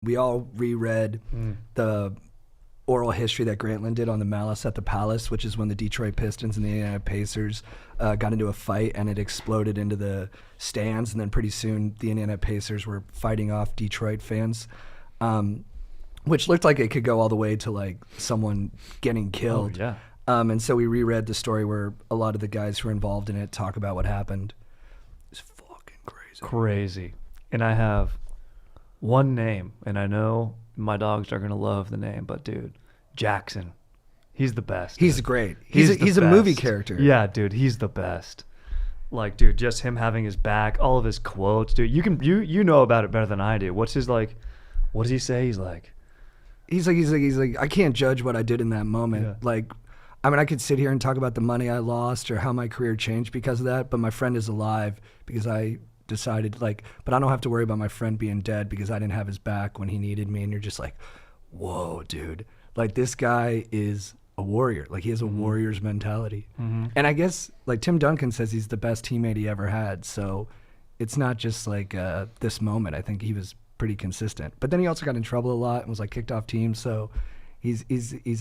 We all reread the oral history that Grantland did on the Malice at the Palace, which is when the Detroit Pistons and the Indiana Pacers got into a fight and it exploded into the stands. And then pretty soon the Indiana Pacers were fighting off Detroit fans, which looked like it could go all the way to like someone getting killed. Oh, yeah. And so we reread the story where a lot of the guys who were involved in it talk about what happened. It's fucking crazy. Crazy. And I have one name, and I know my dogs are going to love the name, but dude, Jackson. He's the best. He's dude. great. He's a movie character. Yeah, dude, he's the best. Like, dude, just him having his back, all of his quotes, dude. You know about it better than I do. What's his like? What does he say? He's like, I can't judge what I did in that moment. Yeah. Like, I mean, I could sit here and talk about the money I lost or how my career changed because of that, but my friend is alive because I decided, like, but I don't have to worry about my friend being dead because I didn't have his back when he needed me. And you're just like, whoa, dude. Like, this guy is a warrior. Like, he has a warrior's mentality. And I guess, like, Tim Duncan says he's the best teammate he ever had. So it's not just like this moment. I think he was pretty consistent. But then he also got in trouble a lot and was like kicked off teams. So he's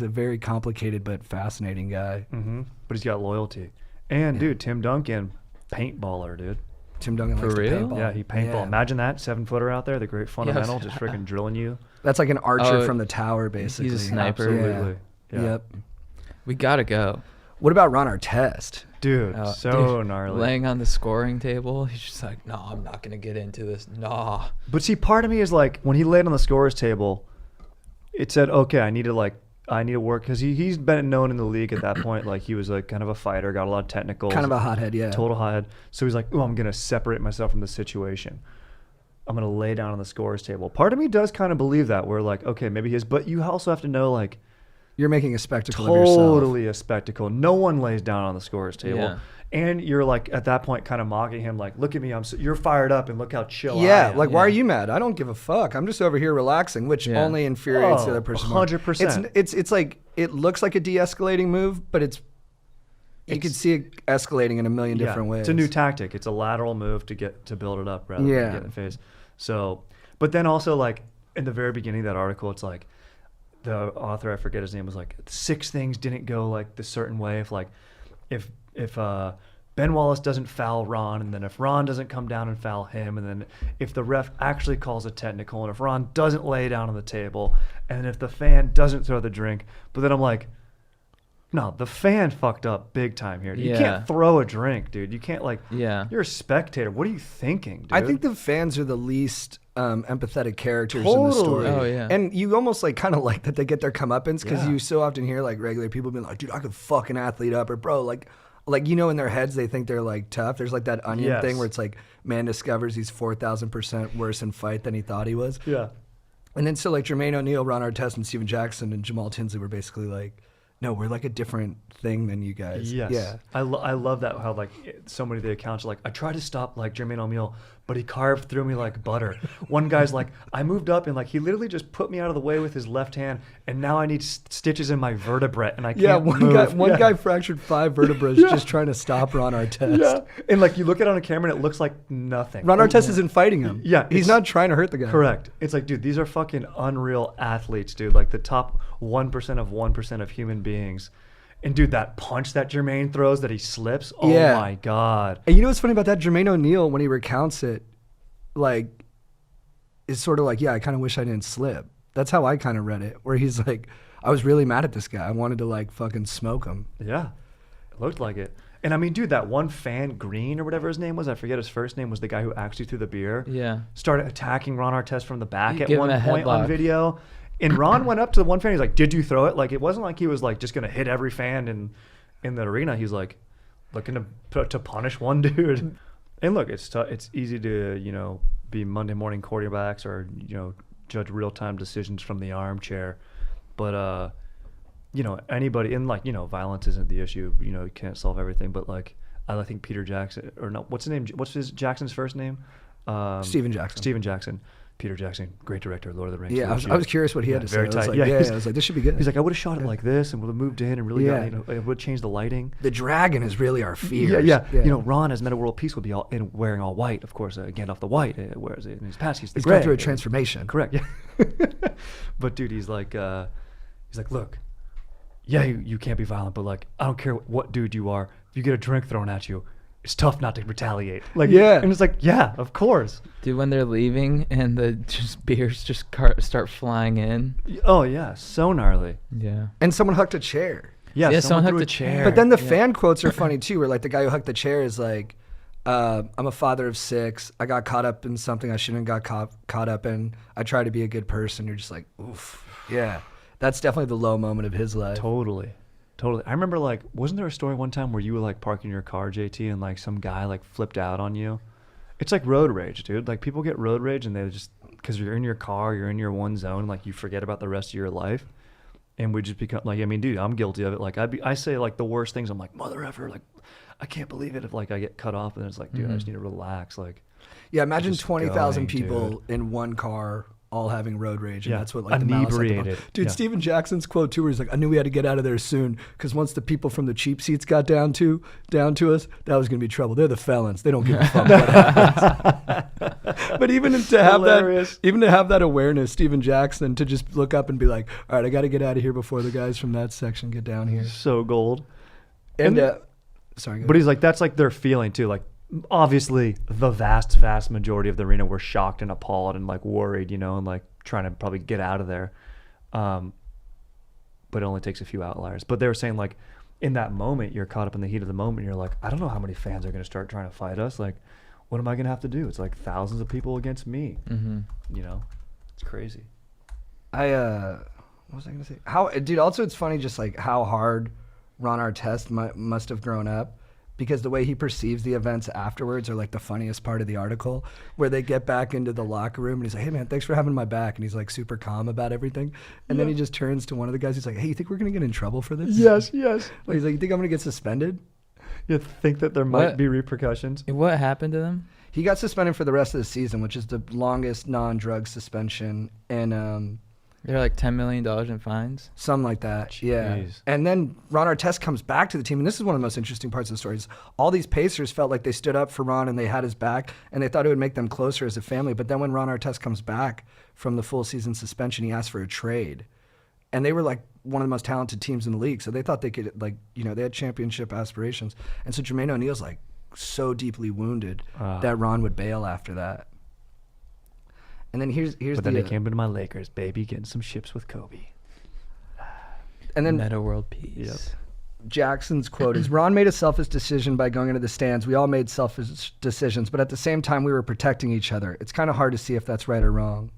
a very complicated but fascinating guy. but he's got loyalty. And dude, Tim Duncan, paintballer, dude. Tim Duncan likes to paintball. Yeah, he paintball. Yeah. Imagine that 7-footer out there, the great fundamental, Yes. just freaking drilling you. That's like an archer from the tower, basically. He's a sniper. Absolutely. Yeah. Yeah. Yep. We gotta go. What about Ron Artest? Dude, so Dude, gnarly. Laying on the scoring table, he's just like, no, I'm not gonna get into this. Nah. But see, part of me is like, when he laid on the scorer's table, it said, okay, I need to work, because he's been known in the league at that point. Like, he was like kind of a fighter, got a lot of technicals. Kind of a hothead, yeah. Total hothead. So he's like, oh, I'm going to separate myself from the situation. I'm going to lay down on the scorer's table. Part of me does kind of believe that. We're like, okay, maybe he is. But you also have to know, like, You're making a spectacle of yourself. totally a spectacle. No one lays down on the scorer's table. Yeah. And you're like, at that point, kind of mocking him, like, look at me, you're fired up, and look how chill I Yeah, am. like, why are you mad? I don't give a fuck. I'm just over here relaxing, which only infuriates the other person. 100%. It's like, it looks like a de-escalating move, but you can see it escalating in a million different ways. It's a new tactic. It's a lateral move to build it up rather than get in the face. So, but then also, like, in the very beginning of that article, it's like, the author, I forget his name, was like, 6 things didn't go like the certain way. If Ben Wallace doesn't foul Ron, and then if Ron doesn't come down and foul him, and then if the ref actually calls a technical, and if Ron doesn't lay down on the table, and if the fan doesn't throw the drink. But then I'm like, no, the fan fucked up big time here. You can't throw a drink, dude. You can't, like, you're a spectator. What are you thinking, dude? I think the fans are the least empathetic characters in the story. Oh, yeah. And you almost like kind of like that they get their comeuppance because you so often hear like regular people being like, dude, I could fuck an athlete up, or bro, like, you know, in their heads they think they're like tough. There's like that Onion thing where it's like, man discovers he's 4,000% worse in fight than he thought he was. Yeah. And then so like Jermaine O'Neal, Ron Artest, and Steven Jackson and Jamal Tinsley were basically like, no, we're like a different thing than you guys. Yes. Yeah. I love that, how like so many of the accounts are like, I tried to stop like Jermaine O'Neal, but he carved through me like butter. One guy's like, I moved up and like he literally just put me out of the way with his left hand, and now I need stitches in my vertebrae and I can't move. One guy fractured 5 vertebrae just trying to stop Ron Artest. Yeah. And like you look at it on a camera and it looks like nothing. Ron Artest isn't fighting him. Yeah, He's not trying to hurt the guy. Correct. It's like, dude, these are fucking unreal athletes, dude. Like the top 1% of 1% of human beings. And dude, that punch that Jermaine throws that he slips, oh my God. And you know what's funny about that? Jermaine O'Neal, when he recounts it, like, is sort of like, yeah, I kind of wish I didn't slip. That's how I kind of read it, where he's like, I was really mad at this guy. I wanted to like fucking smoke him. Yeah, it looked like it. And I mean, dude, that one fan, Green or whatever his name was, I forget his first name, was the guy who actually threw the beer. Yeah. Started attacking Ron Artest from the back at Give him one a point headlock. on video. And Ron went up to the one fan. He's like, "Did you throw it?" Like, it wasn't like he was like just gonna hit every fan in the arena. He's like looking to punish one dude. And look, it's easy to be Monday morning quarterbacks or judge real time decisions from the armchair. But anybody, and like violence isn't the issue. You can't solve everything. But like I think Peter Jackson, or no, what's his name? What's Jackson's first name? Steven Jackson. Steven Jackson. Peter Jackson, great director, Lord of the Rings. Yeah, I was curious what he had to say. Very I was tight. like, Yeah, I was like, this should be good. He's like, I would have shot him like this and would have moved in and really got, it would have changed the lighting. The dragon is really our fear. Yeah. You know, Ron as Meta World Peace would be wearing all white, of course. Gandalf the white, whereas in his past he's the gray. Going through a transformation. Correct. Yeah. But dude, he's like, look, yeah, you can't be violent, but like, I don't care what dude you are. If you get a drink thrown at you, it's tough not to retaliate. Like, yeah. And it's like, yeah, of course. Dude, when they're leaving and the beers just start flying in. Oh yeah, so gnarly. Yeah. And someone hucked a chair. Yeah, someone threw hucked a a chair. But then the fan quotes are funny too, where like the guy who hucked the chair is like, I'm a father of 6. I got caught up in something I shouldn't have got caught up in. I try to be a good person. You're just like, oof. Yeah. That's definitely the low moment of his life. Totally. I remember like, wasn't there a story one time where you were like parking your car, JT, and like some guy like flipped out on you? It's like road rage, dude. Like people get road rage and they just, because you're in your car, you're in your one zone, like you forget about the rest of your life. And we just become like, I mean, dude, I'm guilty of it. Like I say like the worst things. I'm like, mother effer, like I can't believe it if like I get cut off and it's like, dude, I just need to relax. Like, yeah, imagine 20,000 going, people dude. in one car all having road rage, and Yeah, that's what like the Malice had to inebriated. dude. Yeah. Steven Jackson's quote too, where he's like, "I knew we had to get out of there soon because once the people from the cheap seats got down to us, that was gonna be trouble. They're the felons. They don't give a fuck what happens." But even to have that awareness, Steven Jackson, to just look up and be like, "All right, I got to get out of here before the guys from that section get down here." So gold. And sorry, but he's like, that's like their feeling too. Like, obviously the vast majority of the arena were shocked and appalled and like worried, you know, and like trying to probably get out of there. But it only takes a few outliers. But they were saying like in that moment, you're caught up in the heat of the moment. You're like, I don't know how many fans are going to start trying to fight us. Like, what am I going to have to do? It's like thousands of people against me. Mm-hmm. You know, it's crazy. what was I going to say? Dude, also it's funny just like how hard Ron Artest must have grown up. Because the way he perceives the events afterwards are like the funniest part of the article, where they get back into the locker room and he's like, "Hey man, thanks for having my back," and he's like super calm about everything. And then he just turns to one of the guys. He's like, "Hey, you think we're gonna get in trouble for this?" Yes. Like, he's like, "You think I'm gonna get suspended?" You think that there might be repercussions? What happened to them? He got suspended for the rest of the season, which is the longest non-drug suspension, and They're like $10 million in fines. something like that. Jeez. Yeah. And then Ron Artest comes back to the team, and this is one of the most interesting parts of the story. Is all these Pacers felt like they stood up for Ron and they had his back, and they thought it would make them closer as a family. But then when Ron Artest comes back from the full season suspension, he asked for a trade. And they were like one of the most talented teams in the league, so they thought they could, like, you know, they had championship aspirations. And so Jermaine O'Neal's like so deeply wounded that Ron would bail after that. And then here's But then they came into my Lakers, baby, getting some ships with Kobe. and then Meta World Peace. Yep. Jackson's quote is, "Ron made a selfish decision by going into the stands. We all made selfish decisions, but at the same time, we were protecting each other. It's kind of hard to see if that's right or wrong."